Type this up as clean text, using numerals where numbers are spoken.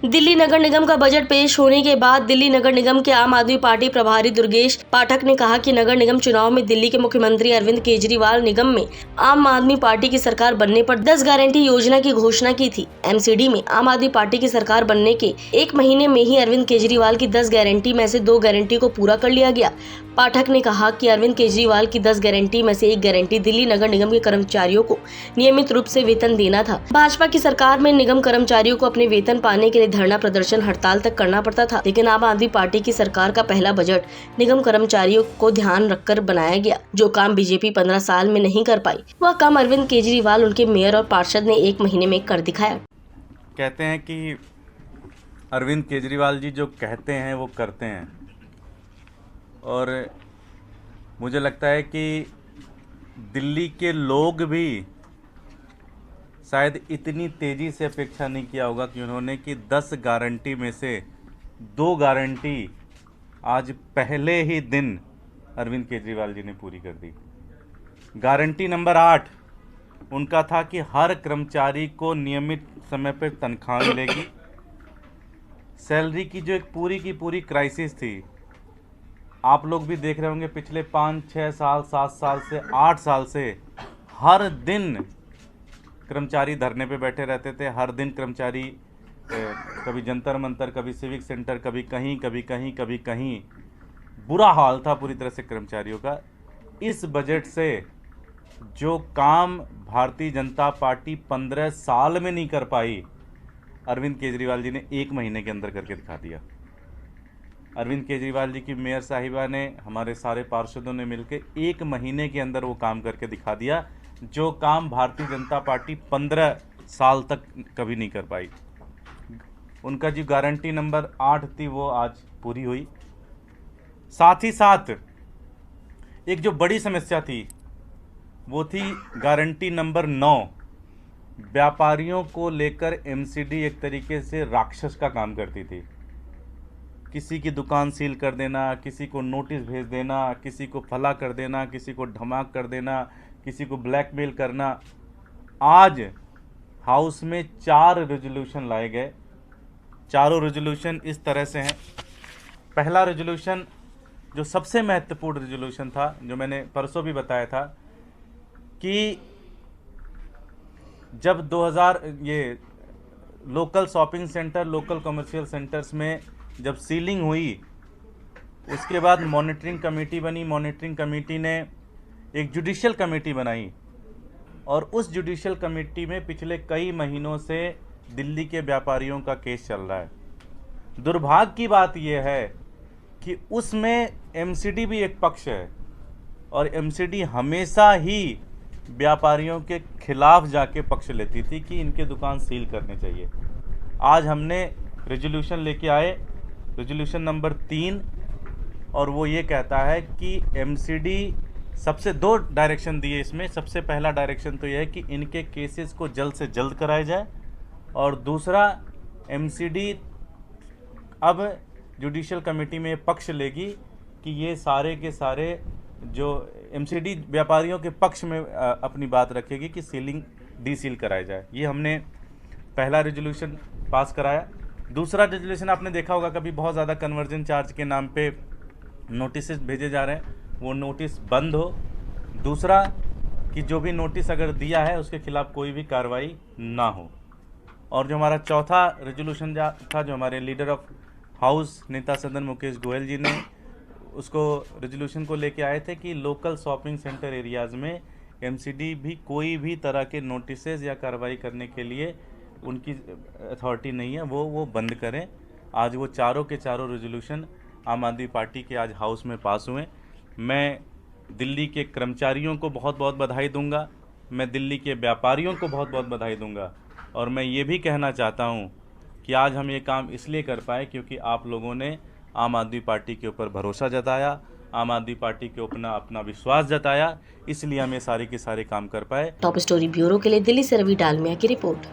दिल्ली नगर निगम का बजट पेश होने के बाद दिल्ली नगर निगम के आम आदमी पार्टी प्रभारी दुर्गेश पाठक ने कहा कि नगर निगम चुनाव में दिल्ली के मुख्यमंत्री अरविंद केजरीवाल निगम में आम आदमी पार्टी की सरकार बनने पर 10 गारंटी योजना की घोषणा की थी। एमसीडी में आम आदमी पार्टी की सरकार बनने के एक महीने में ही अरविंद केजरीवाल की 10 गारंटी में से 2 गारंटी को पूरा कर लिया गया। पाठक ने कहा कि अरविंद केजरीवाल की 10 गारंटी में से एक गारंटी दिल्ली नगर निगम के कर्मचारियों को नियमित रूप से वेतन देना था। भाजपा की सरकार में निगम कर्मचारियों को अपने वेतन पाने के लिए धरना प्रदर्शन हड़ताल तक करना पड़ता था, लेकिन आम आदमी पार्टी की सरकार का पहला बजट निगम कर्मचारियों को ध्यान रखकर बनाया गया। जो काम बीजेपी 15 साल में नहीं कर पाई, वह काम अरविंद केजरीवाल, उनके मेयर और पार्षद ने 1 महीने में कर दिखाया। कहते हैं कि अरविंद केजरीवाल जी जो कहते हैं वो करते हैं, और मुझे लगता है कि दिल्ली के लोग भी शायद इतनी तेज़ी से अपेक्षा नहीं किया होगा कि उन्होंने कि 10 गारंटी में से 2 गारंटी आज पहले ही दिन अरविंद केजरीवाल जी ने पूरी कर दी। गारंटी नंबर 8 उनका था कि हर कर्मचारी को नियमित समय पर तनख्वाह मिलेगी। सैलरी की जो एक पूरी की पूरी क्राइसिस थी, आप लोग भी देख रहे होंगे, पिछले 5, 6 साल, 7 साल से 8 साल से हर दिन कर्मचारी धरने पे बैठे रहते थे। हर दिन कर्मचारी कभी जंतर मंतर, कभी सिविक सेंटर, कभी कहीं कभी कहीं कभी कहीं, बुरा हाल था पूरी तरह से कर्मचारियों का। इस बजट से जो काम भारतीय जनता पार्टी 15 साल में नहीं कर पाई, अरविंद केजरीवाल जी ने 1 महीने के अंदर करके दिखा दिया। अरविंद केजरीवाल जी की मेयर साहिबा ने, हमारे सारे पार्षदों ने मिलकर 1 महीने के अंदर वो काम करके दिखा दिया, जो काम भारतीय जनता पार्टी 15 साल तक कभी नहीं कर पाई। उनका जो गारंटी नंबर 8 थी वो आज पूरी हुई। साथ ही साथ एक जो बड़ी समस्या थी वो थी गारंटी नंबर 9। व्यापारियों को लेकर एमसीडी एक तरीके से राक्षस का काम करती थी। किसी की दुकान सील कर देना, किसी को नोटिस भेज देना, किसी को फला कर देना, किसी को धमाक कर देना, किसी को ब्लैकमेल करना। आज हाउस में 4 रेजोल्यूशन लाए गए। चारों रेजोल्यूशन इस तरह से हैं। पहला रेजोल्यूशन जो सबसे महत्वपूर्ण रेजोल्यूशन था, जो मैंने परसों भी बताया था कि जब 2000 ये local shopping centre, local commercial centres में जब सीलिंग हुई, उसके बाद मॉनिटरिंग कमेटी बनी। मॉनिटरिंग कमेटी ने एक जुडिशियल कमेटी बनाई, और उस जुडिशियल कमेटी में पिछले कई महीनों से दिल्ली के व्यापारियों का केस चल रहा है। दुर्भाग्य की बात यह है कि उसमें एमसीडी भी एक पक्ष है, और एमसीडी हमेशा ही व्यापारियों के खिलाफ जाके पक्ष लेती थी कि इनके दुकान सील करने चाहिए। आज हमने रेजोल्यूशन लेके आए, रेजोल्यूशन नंबर 3, और वो ये कहता है कि एमसीडी सबसे 2 डायरेक्शन दिए इसमें। सबसे पहला डायरेक्शन तो यह है कि इनके केसेस को जल्द से जल्द कराया जाए, और दूसरा, एमसीडी अब जुडिशियल कमेटी में पक्ष लेगी कि ये सारे के सारे जो एमसीडी व्यापारियों के पक्ष में अपनी बात रखेगी कि सीलिंग डीसील कराया जाए। ये हमने पहला रेजोल्यूशन पास कराया। दूसरा रेजोल्यूशन आपने देखा होगा, कभी बहुत ज़्यादा कन्वर्जन चार्ज के नाम पे नोटिस भेजे जा रहे हैं, वो नोटिस बंद हो। दूसरा कि जो भी नोटिस अगर दिया है उसके खिलाफ कोई भी कार्रवाई ना हो। और जो हमारा चौथा रेजोल्यूशन था, जो हमारे लीडर ऑफ हाउस नेता सदन मुकेश गोयल जी ने उसको रेजोल्यूशन को लेके आए थे कि लोकल शॉपिंग सेंटर एरियाज़ में एमसीडी भी कोई भी तरह के नोटिसेज या कार्रवाई करने के लिए उनकी अथॉरिटी नहीं है, वो बंद करें। आज वो चारों के चारों रेजोल्यूशन आम आदमी पार्टी के आज हाउस में पास हुए। मैं दिल्ली के कर्मचारियों को बहुत बहुत बधाई दूंगा, मैं दिल्ली के व्यापारियों को बहुत बहुत बधाई दूंगा, और मैं ये भी कहना चाहता हूँ कि आज हम ये काम इसलिए कर पाए क्योंकि आप लोगों ने आम आदमी पार्टी के ऊपर भरोसा जताया, आम आदमी पार्टी के ऊपर अपना विश्वास जताया, इसलिए हम ये सारे के सारे काम कर पाए। टॉप स्टोरी ब्यूरो के लिए दिल्ली से रवि डालमिया की रिपोर्ट।